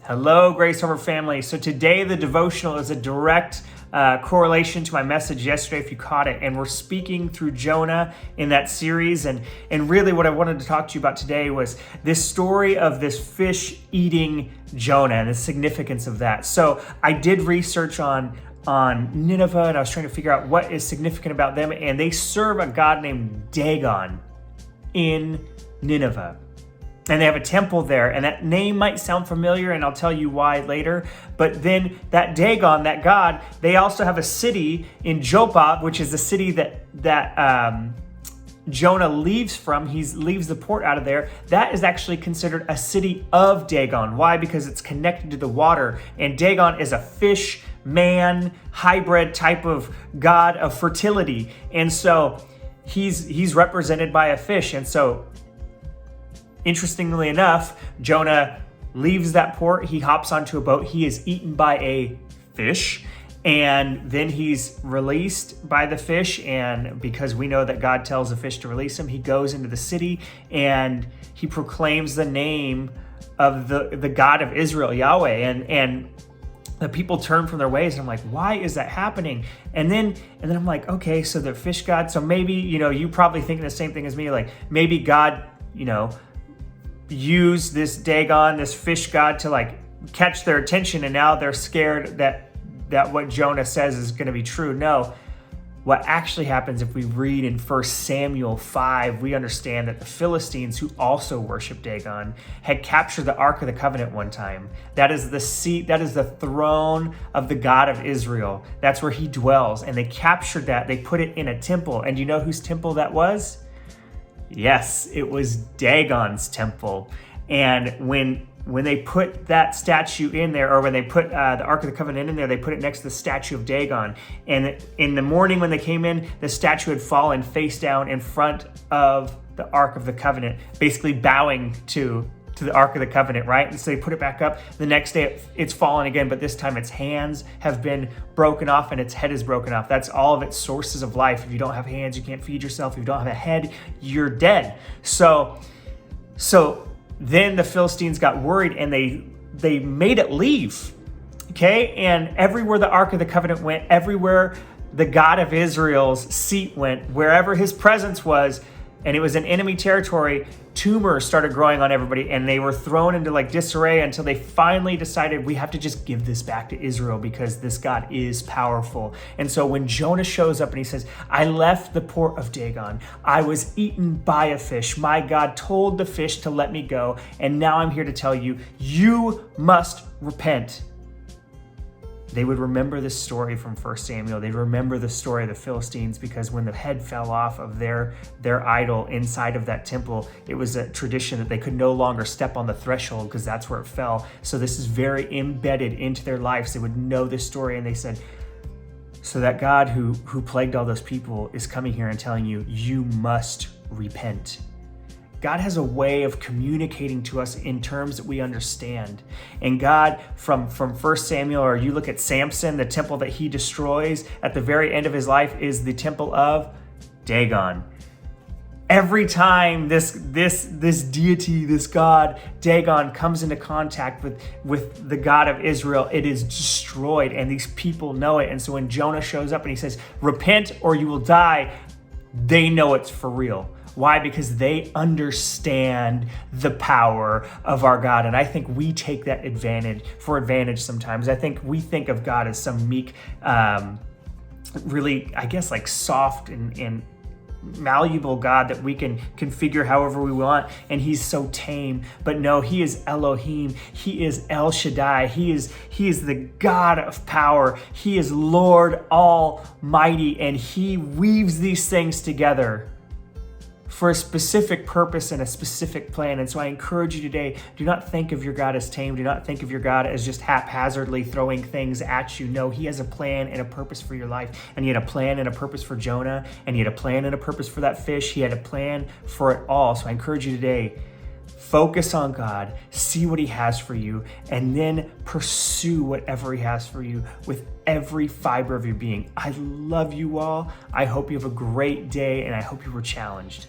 Hello, Grace Over family. So today the devotional is a direct correlation to my message yesterday, if you caught it. And we're speaking through Jonah in that series. And really what I wanted to talk to you about today was this story of this fish eating Jonah and the significance of that. So I did research on Nineveh, and I was trying to figure out what is significant about them. And they serve a god named Dagon in Nineveh. And they have a temple there, and that name might sound familiar, and I'll tell you why later. But then that Dagon, that god, they also have a city in Joppa, which is the city that Jonah leaves from. He leaves the port out of there. That is actually considered a city of Dagon. Why? Because it's connected to the water, and Dagon is a fish man hybrid type of god of fertility, and so he's represented by a fish. And so interestingly enough, Jonah leaves that port, he hops onto a boat, he is eaten by a fish, and then he's released by the fish. And because we know that God tells the fish to release him, he goes into the city and he proclaims the name of the God of Israel, Yahweh, and the people turn from their ways. And I'm like, why is that happening? And then I'm like, okay, so the fish god, so maybe, you probably thinking the same thing as me, like maybe God, use this Dagon, this fish god, to catch their attention, and now they're scared that what Jonah says is going to be true. No, what actually happens, if we read in 1 Samuel 5, we understand that the Philistines, who also worship Dagon, had captured the Ark of the Covenant one time. That is the seat, that is the throne of the God of Israel. That's where he dwells, and they captured that. They put it in a temple, and do you know whose temple that was? Yes, it was Dagon's temple. And when they put that statue in there, or when they put the Ark of the Covenant in there, they put it next to the statue of Dagon. And in the morning when they came in, the statue had fallen face down in front of the Ark of the Covenant, basically bowing to the Ark of the Covenant, right? And so they put it back up. The next day it's fallen again, but this time its hands have been broken off and its head is broken off. That's all of its sources of life. If you don't have hands, you can't feed yourself. If you don't have a head, you're dead. So then the Philistines got worried, and they made it leave. Okay? And everywhere the Ark of the Covenant went, everywhere the God of Israel's seat went, wherever his presence was, and it was in enemy territory, tumors started growing on everybody, and they were thrown into disarray until they finally decided, we have to just give this back to Israel because this God is powerful. And so when Jonah shows up and he says, I left the port of Dagon, I was eaten by a fish, my God told the fish to let me go, and now I'm here to tell you, you must repent. They would remember this story from 1 Samuel. They'd remember the story of the Philistines, because when the head fell off of their idol inside of that temple, it was a tradition that they could no longer step on the threshold because that's where it fell. So this is very embedded into their lives. They would know this story, and they said, so that God who plagued all those people is coming here and telling you, you must repent. God has a way of communicating to us in terms that we understand. And God, from 1 Samuel, or you look at Samson, the temple that he destroys at the very end of his life is the temple of Dagon. Every time this deity, this god, Dagon, comes into contact with the God of Israel, it is destroyed, and these people know it. And so when Jonah shows up and he says, repent or you will die, they know it's for real. Why? Because they understand the power of our God. And I think we take that advantage sometimes. I think we think of God as some meek, really, I guess, soft and malleable God that we can configure however we want, and he's so tame. But no, he is Elohim, he is El Shaddai, he is the God of power, he is Lord Almighty, and he weaves these things together for a specific purpose and a specific plan. And so I encourage you today, do not think of your God as tame. Do not think of your God as just haphazardly throwing things at you. No, he has a plan and a purpose for your life. And he had a plan and a purpose for Jonah, and he had a plan and a purpose for that fish. He had a plan for it all. So I encourage you today, focus on God, see what he has for you, and then pursue whatever he has for you with every fiber of your being. I love you all. I hope you have a great day, and I hope you were challenged.